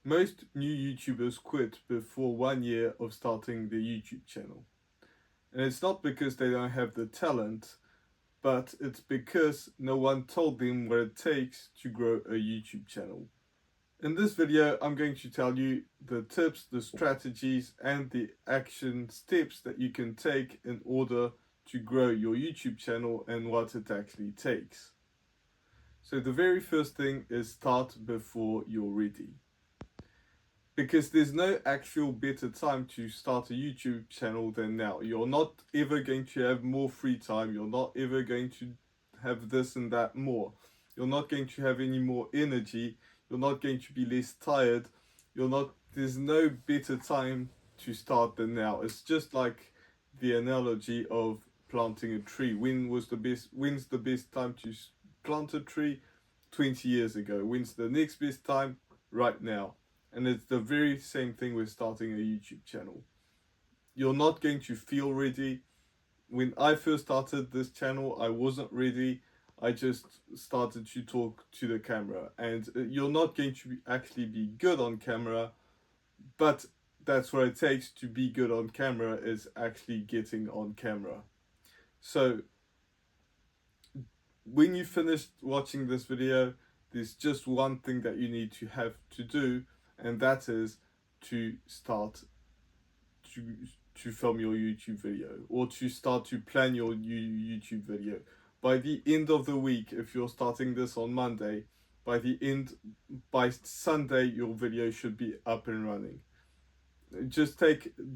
Most new YouTubers quit before 1 year of starting their YouTube channel. And it's not because they don't have the talent, but it's because no one told them what it takes to grow a YouTube channel. In this video, I'm going to tell you the tips, the strategies, and the action steps that you can take in order to grow your YouTube channel and what it actually takes. So the very first thing is start before you're ready. Because there's no actual better time to start a YouTube channel than now. You're not ever going to have more free time. You're not ever going to have this and that more. You're not going to have any more energy. You're not going to be less tired. There's no better time to start than now. It's just like the analogy of planting a tree. When's the best time to plant a tree? 20 years ago. When's the next best time? Right now. And it's the very same thing with starting a YouTube channel. You're not going to feel ready. When I first started this channel, I wasn't ready. I just started to talk to the camera. And you're not going to actually be good on camera, but that's what it takes to be good on camera, is actually getting on camera. So when you finish watching this video, there's just one thing that you need to have to do, and that is to start to film your YouTube video, or to start to plan your YouTube video. By the end of the week, if you're starting this on Monday, by Sunday your video should be up and running.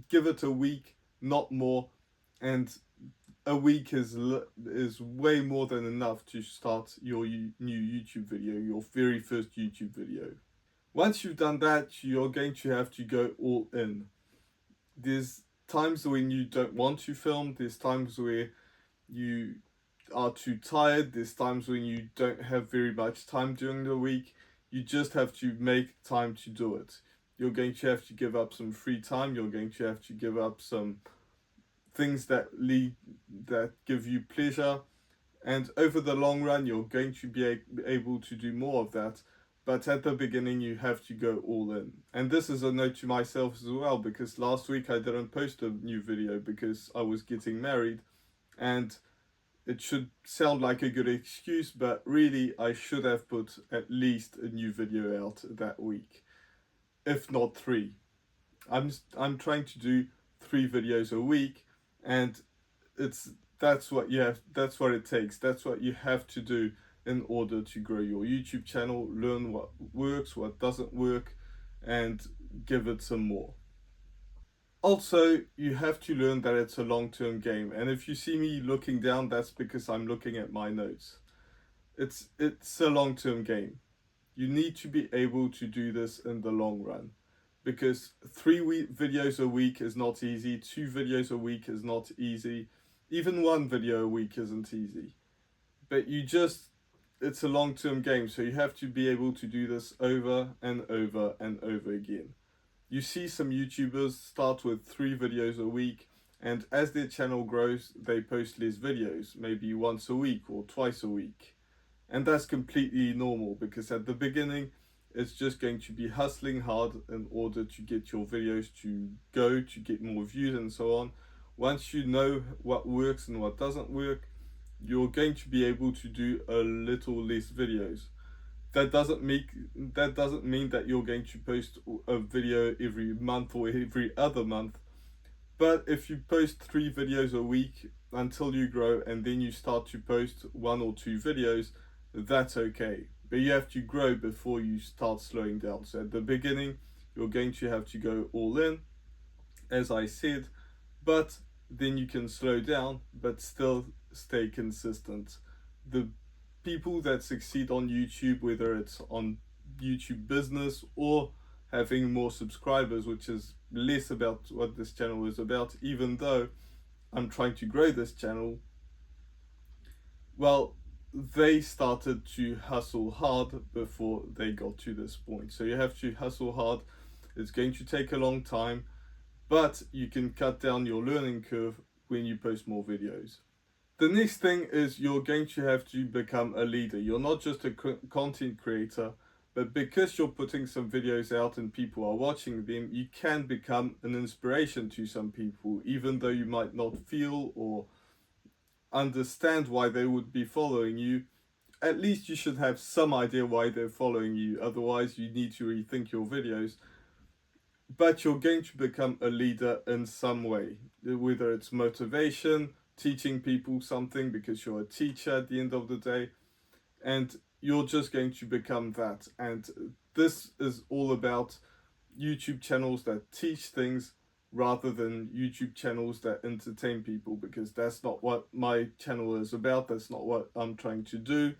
Give it a week, not more, and a week is way more than enough to start your new YouTube video, your very first YouTube video. Once you've done that, you're going to have to go all in. There's times when you don't want to film, there's times where you are too tired, there's times when you don't have very much time during the week. You just have to make time to do it. You're going to have to give up some free time, you're going to have to give up some things that give you pleasure, and over the long run you're going to be able to do more of that. But at the beginning, you have to go all in. And this is a note to myself as well, because last week I didn't post a new video because I was getting married. And it should sound like a good excuse, but really I should have put at least a new video out that week, if not 3. I'm trying to do 3 videos a week, and that's what it takes. That's what you have to do in order to grow your YouTube channel, learn what works, what doesn't work, and give it some more. Also, you have to learn that it's a long-term game, and if you see me looking down, that's because I'm looking at my notes. It's a long-term game. You need to be able to do this in the long run, because 3 videos a week is not easy, 2 videos a week is not easy, even 1 video a week isn't easy. But it's a long-term game, so you have to be able to do this over and over and over again. You see some YouTubers start with 3 videos a week, and as their channel grows, they post less videos, maybe once a week or twice a week. And that's completely normal, because at the beginning, it's just going to be hustling hard in order to get your videos to get more views and so on. Once you know what works and what doesn't work, you're going to be able to do a little less videos. That doesn't mean that you're going to post a video every month or every other month. But if you post 3 videos a week until you grow, and then you start to post 1 or 2 videos, that's okay. But you have to grow before you start slowing down. So at the beginning, you're going to have to go all in, as I said, but then you can slow down, but still stay consistent. The people that succeed on YouTube, whether it's on YouTube business or having more subscribers, which is less about what this channel is about, even though I'm trying to grow this channel, well, they started to hustle hard before they got to this point. So you have to hustle hard. It's going to take a long time, but you can cut down your learning curve when you post more videos. The next thing is you're going to have to become a leader. You're not just a content creator, But because you're putting some videos out and people are watching them, you can become an inspiration to some people, even though you might not feel or understand why they would be following you. At least you should have some idea why they're following you. Otherwise, you need to rethink your videos. But you're going to become a leader in some way, whether it's motivation, teaching people something because you're a teacher at the end of the day, and you're just going to become that. And this is all about YouTube channels that teach things rather than YouTube channels that entertain people, because that's not what my channel is about. That's not what I'm trying to do.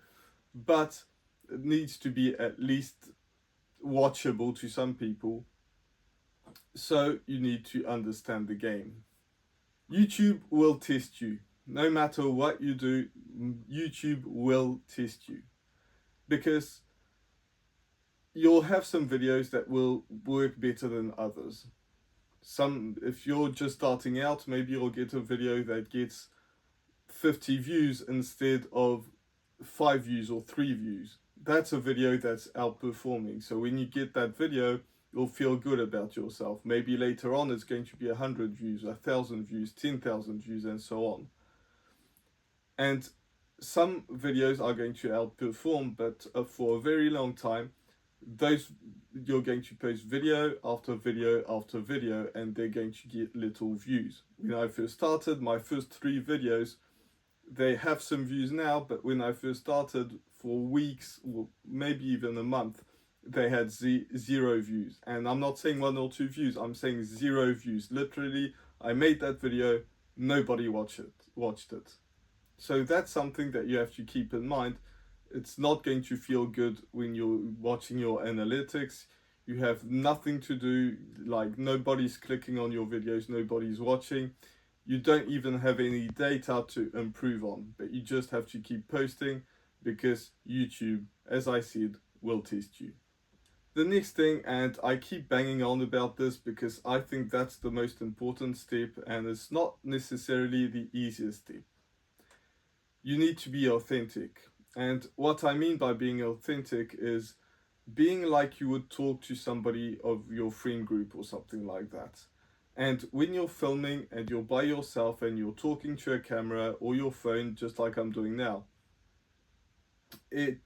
But it needs to be at least watchable to some people. So you need to understand the game. YouTube will test you. No matter what you do, YouTube will test you. Because you'll have some videos that will work better than others. If you're just starting out, maybe you'll get a video that gets 50 views instead of 5 views or 3 views. That's a video that's outperforming. So when you get that video, you'll feel good about yourself. Maybe later on it's going to be 100 views, 1,000 views, 10,000 views, and so on. And some videos are going to outperform, but for a very long time, you're going to post video after video after video, and they're going to get little views. When I first started, my first 3 videos, they have some views now, but when I first started, for weeks or maybe even a month, they had 0 views. And I'm not saying 1 or 2 views, I'm saying 0 views. Literally, I made that video, nobody watched it. So that's something that you have to keep in mind. It's not going to feel good when you're watching your analytics. You have nothing to do, like nobody's clicking on your videos, nobody's watching. You don't even have any data to improve on, but you just have to keep posting because YouTube, as I said, will test you. The next thing, and I keep banging on about this because I think that's the most important step, and it's not necessarily the easiest step. You need to be authentic. And what I mean by being authentic is being like you would talk to somebody of your friend group or something like that. And when you're filming and you're by yourself and you're talking to a camera or your phone, just like I'm doing now, it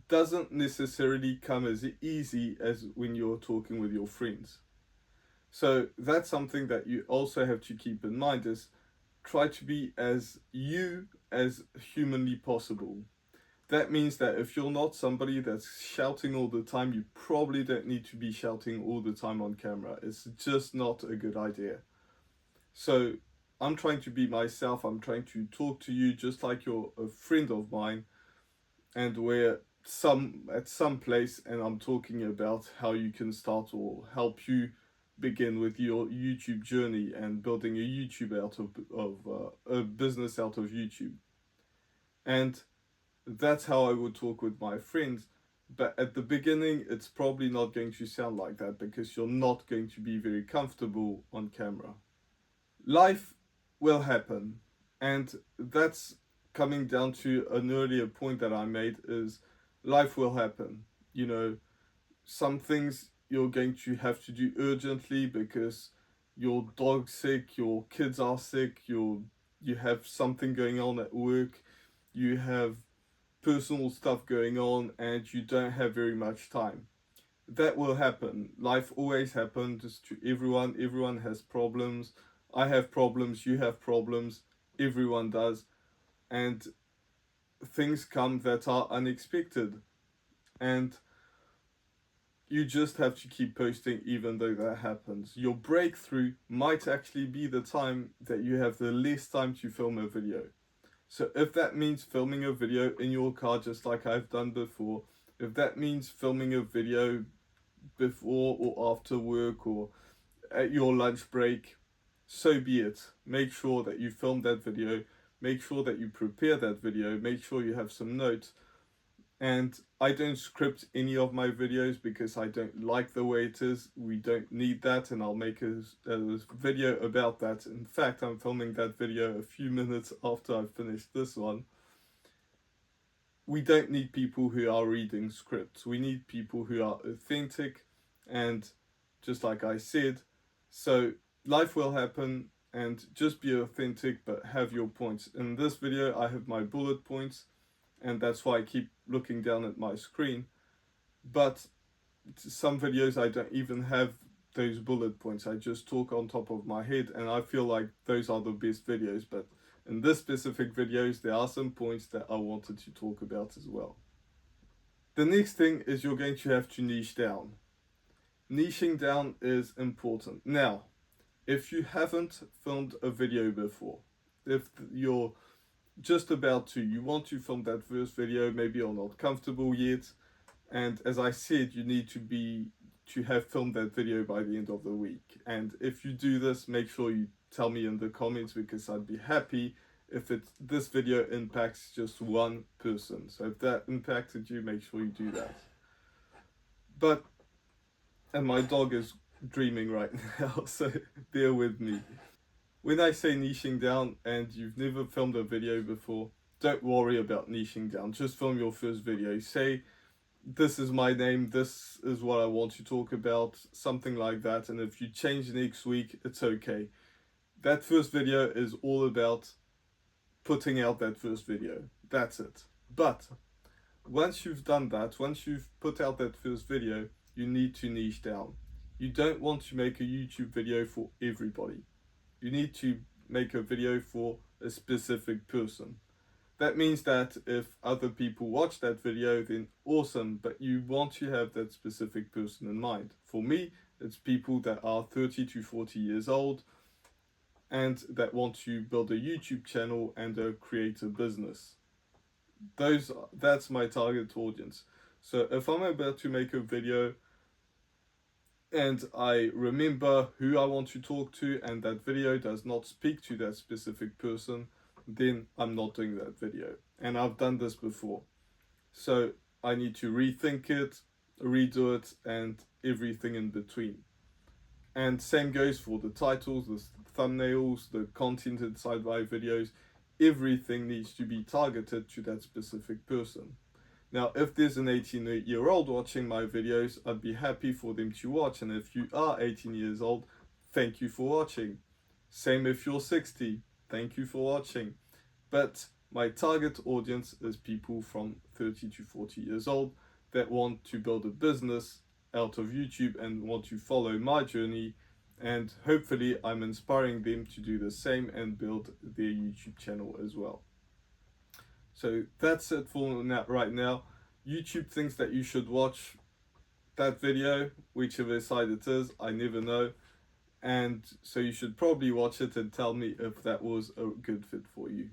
doesn't necessarily come as easy as when you're talking with your friends. So that's something that you also have to keep in mind, is try to be as you as humanly possible. That means that if you're not somebody that's shouting all the time, you probably don't need to be shouting all the time on camera. It's just not a good idea. So I'm trying to be myself. I'm trying to talk to you just like you're a friend of mine, and we're at some place, and I'm talking about how you can start or help you begin with your YouTube journey and building a YouTube out of a business out of YouTube. And that's how I would talk with my friends. But at the beginning, it's probably not going to sound like that because you're not going to be very comfortable on camera. Life will happen, and that's coming down to an earlier point that I made, is life will happen. You know, some things you're going to have to do urgently because your dog's sick, your kids are sick, you have something going on at work, you have personal stuff going on, and you don't have very much time. That will happen. Life always happens to everyone. Everyone has problems. I have problems, you have problems, everyone does. And things come that are unexpected. And you just have to keep posting even though that happens. Your breakthrough might actually be the time that you have the less time to film a video. So if that means filming a video in your car just like I've done before, if that means filming a video before or after work or at your lunch break, so be it. Make sure that you film that video, make sure that you prepare that video, make sure you have some notes. And I don't script any of my videos because I don't like the way it is. We don't need that, and I'll make a video about that. In fact, I'm filming that video a few minutes after I've finished this one. we don't need people who are reading scripts. We need people who are authentic, and just like I said, so life will happen, and just be authentic but have your points. In this video I have my bullet points, and that's why I keep looking down at my screen. But some videos I don't even have those bullet points. I just talk on top of my head, and I feel like those are the best videos. But in this specific videos, there are some points that I wanted to talk about as well. The next thing is you're going to have to niche down. Niching down is important. Now, if you haven't filmed a video before, if you're just about to, you want to film that first video, maybe you're not comfortable yet, and as I said, you need to have filmed that video by the end of the week. And if you do this, make sure you tell me in the comments, because I'd be happy if this video impacts just one person. So if that impacted you, make sure you do that. And my dog is dreaming right now, so bear with me. When I say niching down and you've never filmed a video before, don't worry about niching down. Just film your first video. Say, this is my name, this is what I want to talk about, something like that. And if you change next week, it's okay. That first video is all about putting out that first video. That's it. But once you've done that, once you've put out that first video, you need to niche down. You don't want to make a YouTube video for everybody. You need to make a video for a specific person. That means that if other people watch that video, then awesome, but you want to have that specific person in mind. For me, it's people that are 30 to 40 years old and that want to build a YouTube channel and create a business. That's my target audience. So if I'm about to make a video and I remember who I want to talk to, and that video does not speak to that specific person, then I'm not doing that video. And I've done this before. So I need to rethink it, redo it, and everything in between. And same goes for the titles, the thumbnails, the content inside my videos. Everything needs to be targeted to that specific person. Now, if there's an 18-year-old watching my videos, I'd be happy for them to watch. And if you are 18 years old, thank you for watching. Same if you're 60, thank you for watching. But my target audience is people from 30 to 40 years old that want to build a business out of YouTube and want to follow my journey. And hopefully I'm inspiring them to do the same and build their YouTube channel as well. So that's it for right now. YouTube thinks that you should watch that video, whichever side it is, I never know. And so you should probably watch it and tell me if that was a good fit for you.